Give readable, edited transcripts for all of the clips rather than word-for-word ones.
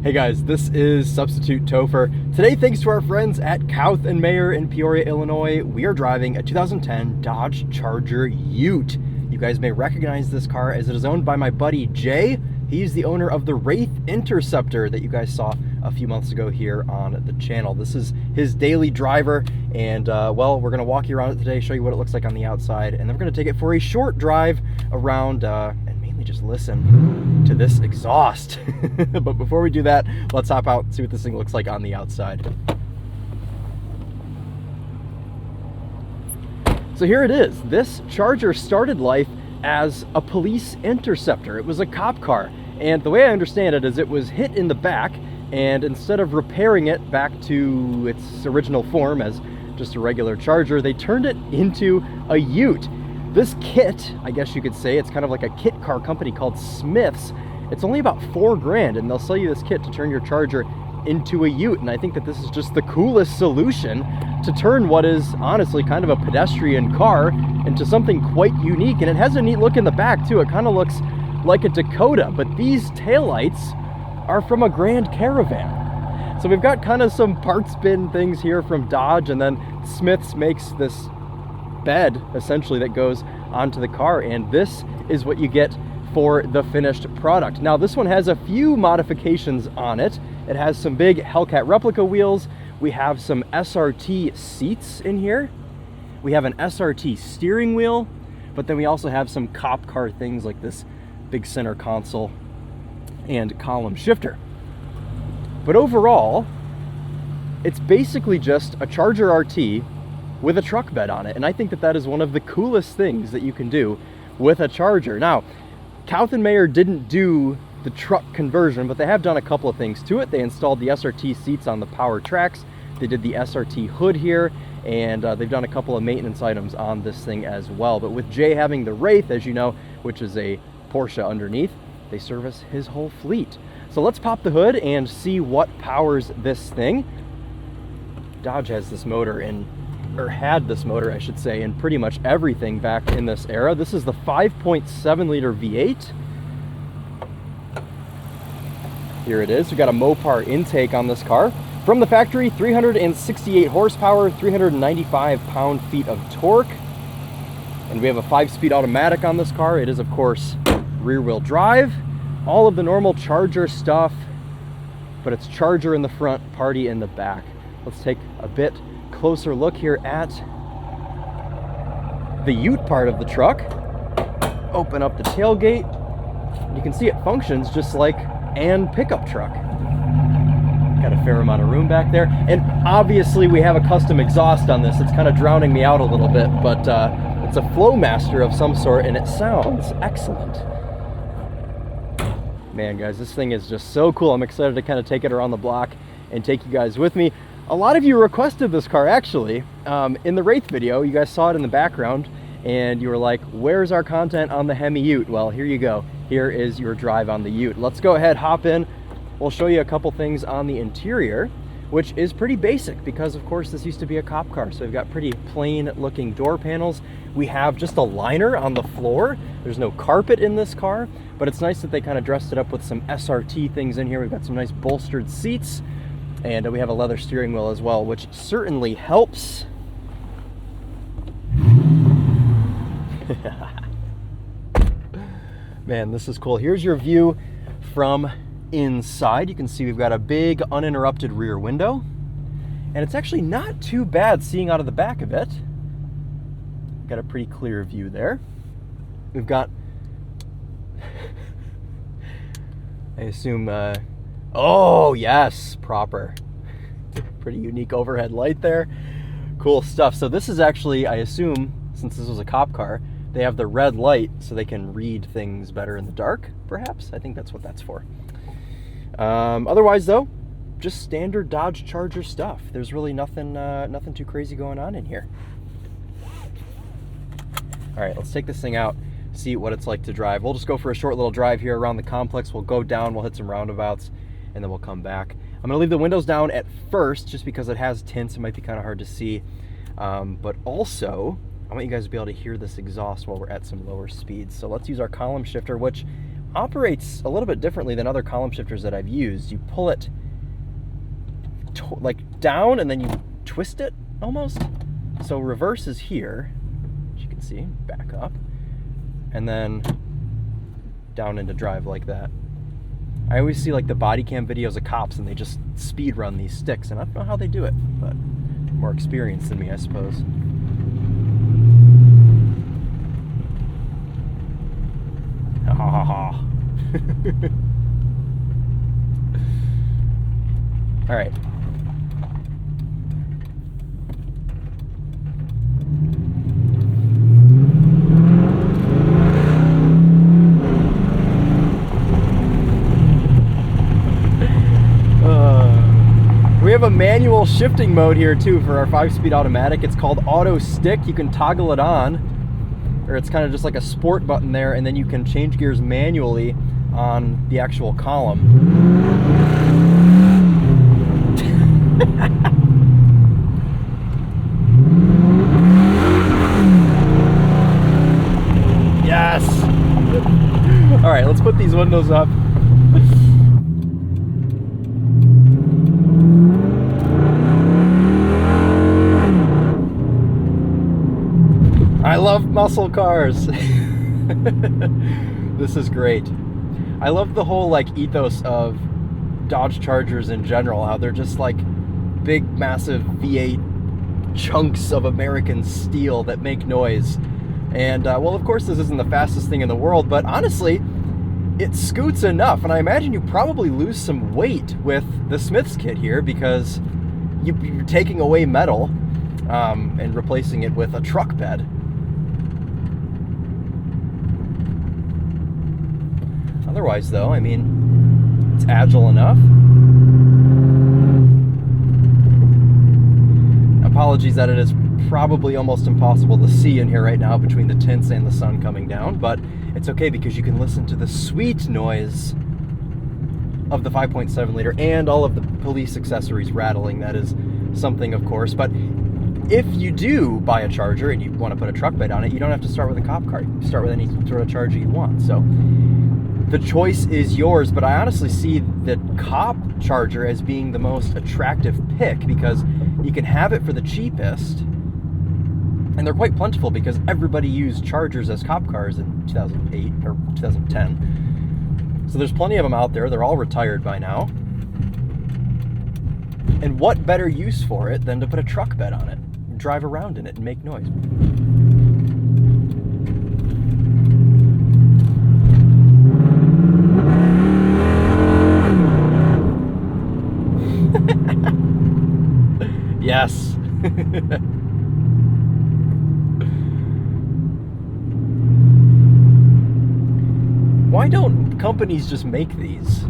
Hey guys, this is Substitute Topher. Today, thanks to our friends at Kouth and Mayer in Peoria, Illinois, we are driving a 2010 Dodge Charger Ute. You guys may recognize this car as it is owned by my buddy Jay. He's the owner of the Wraith Interceptor that you guys saw a few months ago here on the channel. This is his daily driver, and well, we're gonna walk you around it today, show you what it looks like on the outside, and then we're gonna take it for a short drive around and mainly just listen to this exhaust. But before we do that, let's hop out and see what this thing looks like on the outside. So here it is. This Charger started life as a police interceptor. It was a cop car, and the way I understand it is it was hit in the back, and instead of repairing it back to its original form as just a regular Charger, they turned it into a Ute. This kit, I guess you could say, it's kind of like a kit car company called Smyth's. It's only about $4 grand, and they'll sell you this kit to turn your Charger into a Ute. And I think that this is just the coolest solution to turn what is honestly kind of a pedestrian car into something quite unique. And it has a neat look in the back too. It kind of looks like a Dakota, but these taillights are from a Grand Caravan. So we've got kind of some parts bin things here from Dodge, and then Smyth's makes this bed essentially that goes onto the car, and this is what you get for the finished product. Now this one has a few modifications on it. It has some big Hellcat replica wheels. We have some SRT seats in here. We have an SRT steering wheel, but then we also have some cop car things like this big center console and column shifter. But overall, it's basically just a Charger RT with a truck bed on it. And I think that that is one of the coolest things that you can do with a Charger. Now, Kouth and Mayer didn't do the truck conversion, but they have done a couple of things to it. They installed the SRT seats on the power tracks. They did the SRT hood here, and they've done a couple of maintenance items on this thing as well. But with Jay having the Wraith, as you know, which is a Porsche underneath, they service his whole fleet. So let's pop the hood and see what powers this thing. Dodge has this motor in, or had this motor, I should say, in pretty much everything back in this era. This is the 5.7 liter V8. Here it is. We got a Mopar intake on this car. From the factory, 368 horsepower, 395 pound-feet of torque. And we have a 5-speed automatic on this car. It is, of course, rear-wheel drive. All of the normal Charger stuff, but it's Charger in the front, Party in the back. Let's take a bit closer look here at the Ute part of the truck. Open up the tailgate. You can see it functions just like an pickup truck. Got a fair amount of room back there, and obviously we have a custom exhaust on this. It's kind of drowning me out a little bit, but it's a Flowmaster of some sort, and it sounds excellent. Man, guys, this thing is just so cool. I'm excited to kind of take it around the block and take you guys with me. A lot of you requested this car, actually. In the Wraith video, you guys saw it in the background, and you were like, where's our content on the Hemi Ute? Well, here you go. Here is your drive on the Ute. Let's go ahead, hop in. We'll show you a couple things on the interior, which is pretty basic because, of course, this used to be a cop car. So we've got pretty plain looking door panels. We have just a liner on the floor. There's no carpet in this car, but it's nice that they kind of dressed it up with some SRT things in here. We've got some nice bolstered seats, and we have a leather steering wheel as well, which certainly helps. Man, this is cool. Here's your view from inside. You can see we've got a big uninterrupted rear window, and it's actually not too bad seeing out of the back of it. Got a pretty clear view there. We've got I assume oh yes, proper, pretty unique overhead light there. Cool stuff. So this is actually, I assume, since this was a cop car, they have the red light so they can read things better in the dark, perhaps. I think that's what that's for. Otherwise, though, just standard Dodge Charger stuff. There's really nothing too crazy going on in here. All right, let's take this thing out, see what it's like to drive. We'll just go for a short little drive here around the complex. We'll go down, we'll hit some roundabouts, and then we'll come back. I'm gonna leave the windows down at first, just because it has tints. It might be kind of hard to see. But also, I want you guys to be able to hear this exhaust while we're at some lower speeds. So let's use our column shifter, which operates a little bit differently than other column shifters that I've used. You pull it like down and then you twist it almost. So reverse is here, as you can see, back up, and then down into drive like that. I always see like the body cam videos of cops and they just speed run these sticks, and I don't know how they do it, but more experience than me, I suppose. Ha ha ha. All right. We have a manual shifting mode here too for our 5-speed automatic. It's called auto stick. You can toggle it on, or it's kind of just like a sport button there, and then you can change gears manually on the actual column. Yes! All right, let's put these windows up. I love muscle cars. This is great. I love the whole like ethos of Dodge Chargers in general, how they're just like big massive V8 chunks of American steel that make noise. And well, of course this isn't the fastest thing in the world, but honestly it scoots enough, and I imagine you probably lose some weight with the Smyth's kit here because you're taking away metal and replacing it with a truck bed. Otherwise, though, I mean, it's agile enough. Apologies that it is probably almost impossible to see in here right now between the tints and the sun coming down, but it's okay because you can listen to the sweet noise of the 5.7 liter and all of the police accessories rattling. That is something, of course, but if you do buy a Charger and you want to put a truck bed on it, you don't have to start with a cop car. You can start with any sort of Charger you want. So the choice is yours, but I honestly see the cop Charger as being the most attractive pick because you can have it for the cheapest, and they're quite plentiful because everybody used Chargers as cop cars in 2008 or 2010. So there's plenty of them out there. They're all retired by now. And what better use for it than to put a truck bed on it, and drive around in it, and make noise? Yes. Why don't companies just make these?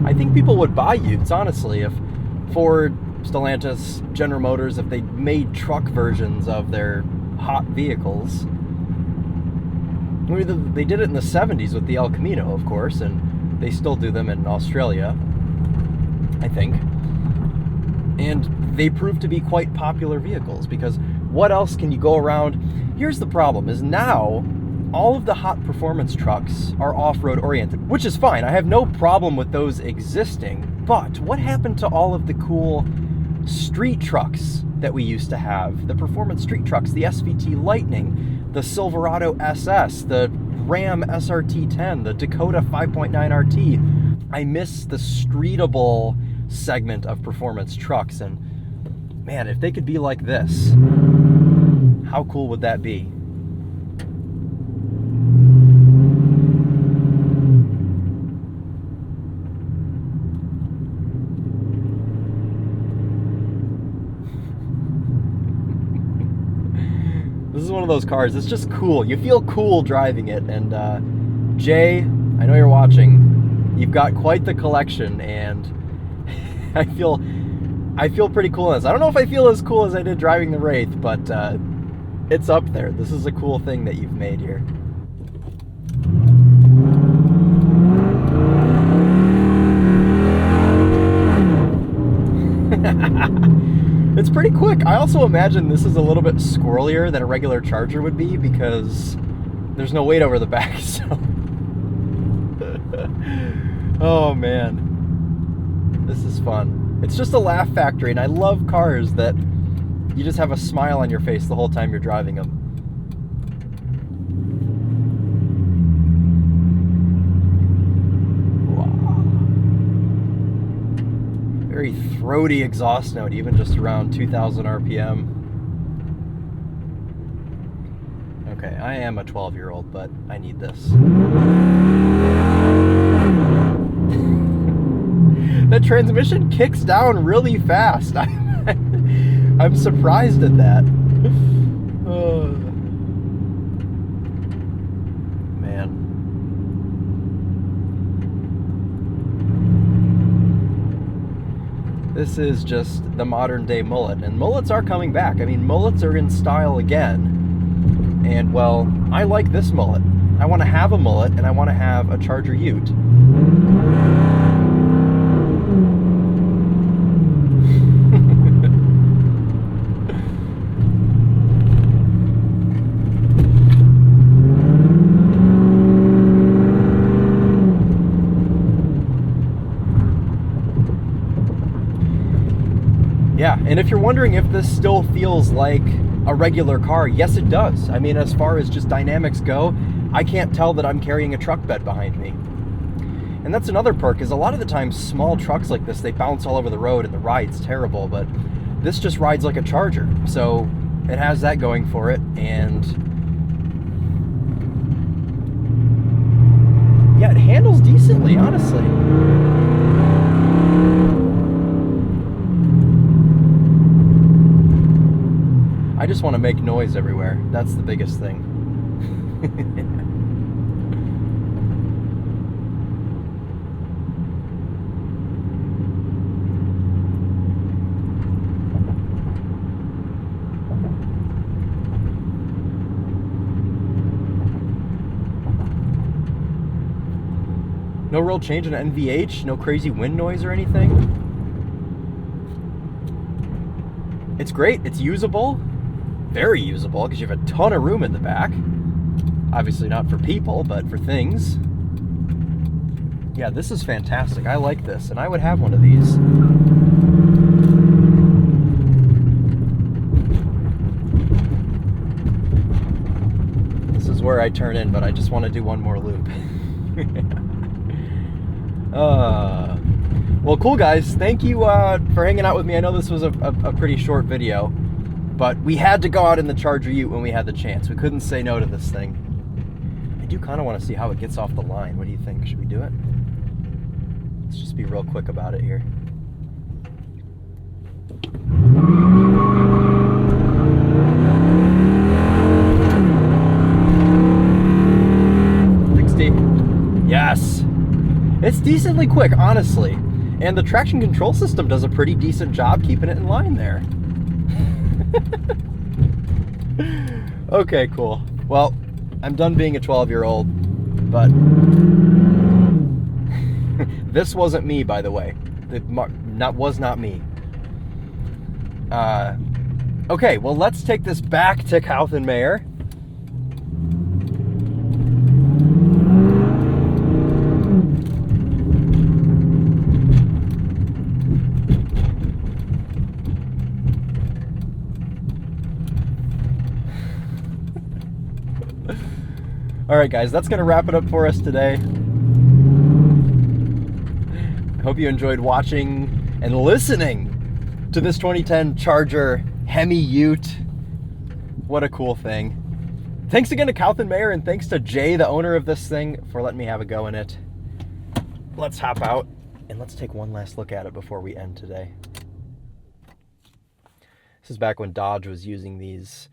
I think people would buy Utes, honestly, if Ford, Stellantis, General Motors, if they made truck versions of their hot vehicles. I mean, they did it in the 70s with the El Camino, of course, and they still do them in Australia, I think. And they prove to be quite popular vehicles because what else can you go around? Here's the problem, is now all of the hot performance trucks are off-road oriented, which is fine. I have no problem with those existing, but what happened to all of the cool street trucks that we used to have? The performance street trucks, the SVT Lightning, the Silverado SS, the Ram SRT10, the Dakota 5.9 RT. I miss the streetable segment of performance trucks, and man, if they could be like this, how cool would that be? This is one of those cars, it's just cool. You feel cool driving it, and Jay, I know you're watching. You've got quite the collection, and I feel pretty cool in this. I don't know if I feel as cool as I did driving the Wraith, but it's up there. This is a cool thing that you've made here. it's pretty quick. I also imagine this is a little bit squirrelier than a regular Charger would be because there's no weight over the back, so. Oh man, this is fun. It's just a laugh factory, and I love cars that you just have a smile on your face the whole time you're driving them. Wow. Very throaty exhaust note, even just around 2,000 RPM. Okay, I am a 12-year-old, but I need this. The transmission kicks down really fast. I'm surprised at that. Oh, man. This is just the modern day mullet, and mullets are coming back. I mean, mullets are in style again, and well, I like this mullet. I want to have a mullet, and I want to have a Charger Ute. Yeah, and if you're wondering if this still feels like a regular car, yes it does. I mean, as far as just dynamics go, I can't tell that I'm carrying a truck bed behind me. And that's another perk, is a lot of the times small trucks like this, they bounce all over the road and the ride's terrible, but this just rides like a Charger. So it has that going for it, and yeah, it handles decently, honestly. I just want to make noise everywhere. That's the biggest thing. No real change in NVH, no crazy wind noise or anything. It's great, it's usable. Very usable, because you have a ton of room in the back. Obviously not for people, but for things. Yeah, this is fantastic. I like this, and I would have one of these. This is where I turn in, but I just want to do one more loop. Well, cool guys. Thank you for hanging out with me. I know this was a pretty short video, but we had to go out in the Charger Ute when we had the chance. We couldn't say no to this thing. I do kind of want to see how it gets off the line. What do you think? Should we do it? Let's just be real quick about it here. Yes! It's decently quick, honestly. And the traction control system does a pretty decent job keeping it in line there. Okay, cool. Well, I'm done being a 12-year-old, but this wasn't me, by the way. It was not me. Okay, well, let's take this back to Kauthenmeyer. All right, guys, that's going to wrap it up for us today. I hope you enjoyed watching and listening to this 2010 Charger Hemi Ute. What a cool thing. Thanks again to Kauthenmeyer, and thanks to Jay, the owner of this thing, for letting me have a go in it. Let's hop out and let's take one last look at it before we end today. This is back when Dodge was using these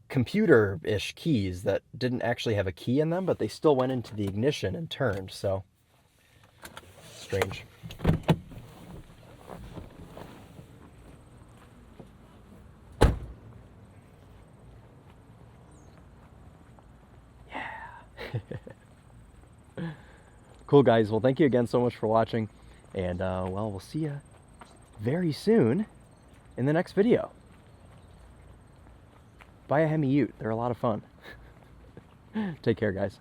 computer-ish keys that didn't actually have a key in them, but they still went into the ignition and turned, so strange. Yeah. Cool, guys. Well, thank you again so much for watching, and well, we'll see you very soon in the next video. Buy a Hemi Ute. They're a lot of fun. Take care, guys.